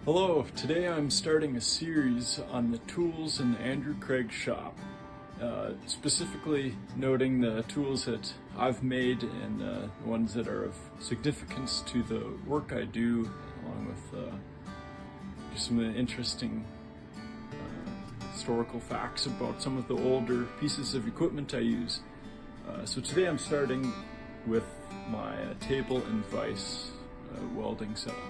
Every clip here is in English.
Hello, today I'm starting a series on the tools in Andrew Craig's shop, specifically noting the tools that I've made and the ones that are of significance to the work I do, along with just some of the interesting historical facts about some of the older pieces of equipment I use. So today I'm starting with my table and vise welding setup.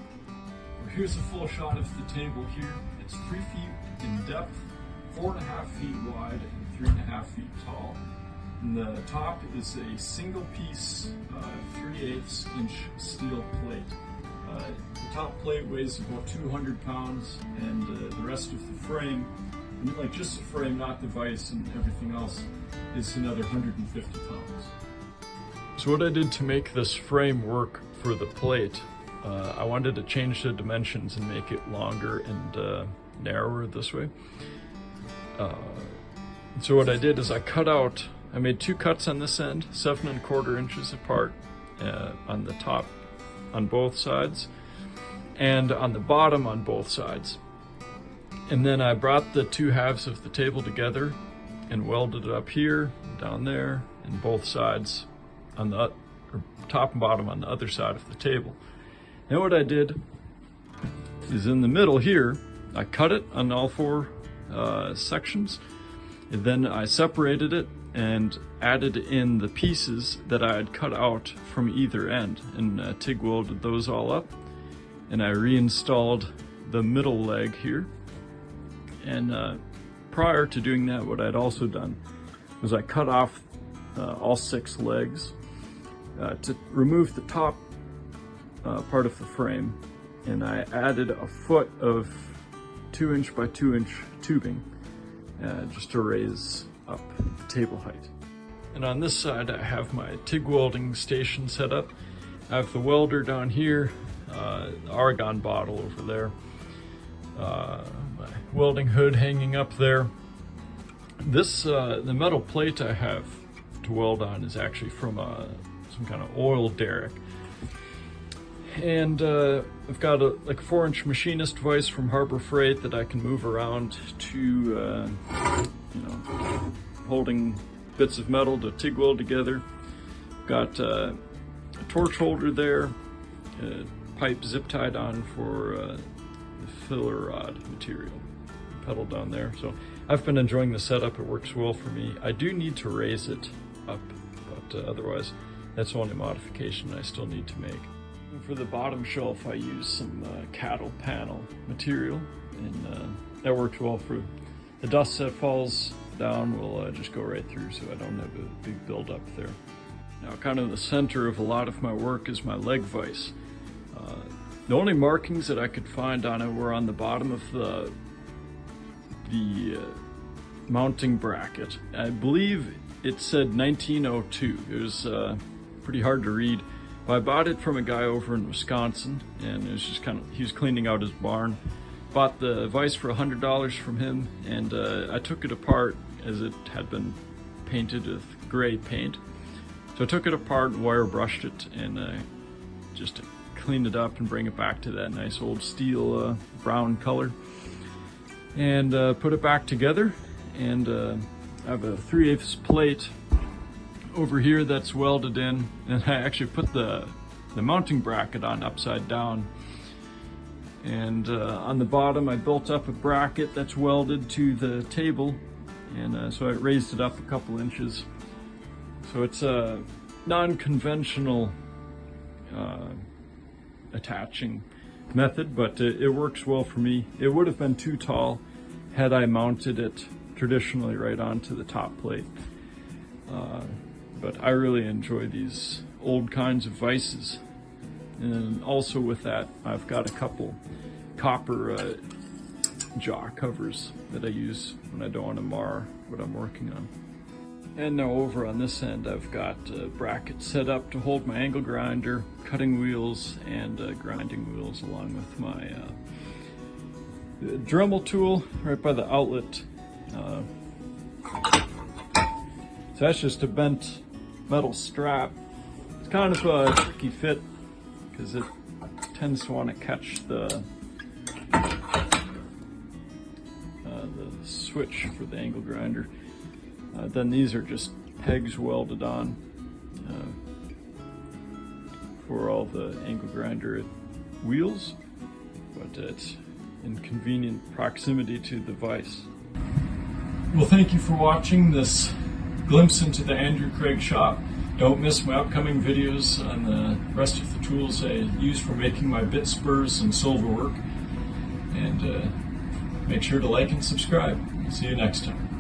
Here's a full shot of the table here. It's 3 feet in depth, 4.5 feet wide, and 3.5 feet tall. And the top is a single piece 3/8 inch steel plate. The top plate weighs about 200 pounds, and the rest of the frame, like just the frame, not the vise and everything else, is another 150 pounds. So what I did to make this frame work for the plate, I wanted to change the dimensions and make it longer and narrower this way. So what I did is I made 2 cuts on this end, 7¼ inches apart, on the top on both sides and on the bottom on both sides. And then I brought the 2 halves of the table together and welded it up here, down there, and both sides on the top and bottom on the other side of the table. And what I did is in the middle here, I cut it on all 4 sections, and then I separated it and added in the pieces that I had cut out from either end, and TIG welded those all up, and I reinstalled the middle leg here. And prior to doing that, what I'd also done was I cut off all 6 legs to remove the top part of the frame, and I added a foot of 2" by 2" tubing just to raise up the table height. And on this side I have my TIG welding station set up. I have the welder down here, the argon bottle over there, my welding hood hanging up there. This the metal plate I have to weld on is actually from some kind of oil derrick. And I've got a 4" machinist vise from Harbor Freight that I can move around to, holding bits of metal to TIG weld together. Got a torch holder there, a pipe zip tied on for the filler rod material, pedal down there. So I've been enjoying the setup. It works well for me. I do need to raise it up, but otherwise that's the only modification I still need to make. For the bottom shelf, I use some cattle panel material, and that works well for the dust that falls down will just go right through, so I don't have a big buildup there. Now, kind of the center of a lot of my work is my leg vise. The only markings that I could find on it were on the bottom of the mounting bracket. I believe it said 1902. It was pretty hard to read. I bought it from a guy over in Wisconsin, and it was just he was cleaning out his barn. Bought the vise for $100 from him, and I took it apart as it had been painted with gray paint. So I took it apart and wire brushed it, and just to clean it up and bring it back to that nice old steel brown color. And put it back together, and I have a 3/8 plate over here that's welded in, and I actually put the mounting bracket on upside down. And on the bottom I built up a bracket that's welded to the table, and so I raised it up a couple inches. So it's a non-conventional attaching method, but it works well for me. It would have been too tall had I mounted it traditionally right onto the top plate. But I really enjoy these old kinds of vices. And also with that, I've got a couple copper jaw covers that I use when I don't want to mar what I'm working on. And now over on this end, I've got a bracket set up to hold my angle grinder, cutting wheels, and grinding wheels, along with my Dremel tool right by the outlet. So that's just a bent metal strap. It's kind of a tricky fit because it tends to want to catch the switch for the angle grinder. Then these are just pegs welded on for all the angle grinder wheels, but it's in convenient proximity to the vise. Well, thank you for watching this glimpse into the Andrew Craig shop. Don't miss my upcoming videos on the rest of the tools I use for making my bit spurs and silverwork. And make sure to like and subscribe. See you next time.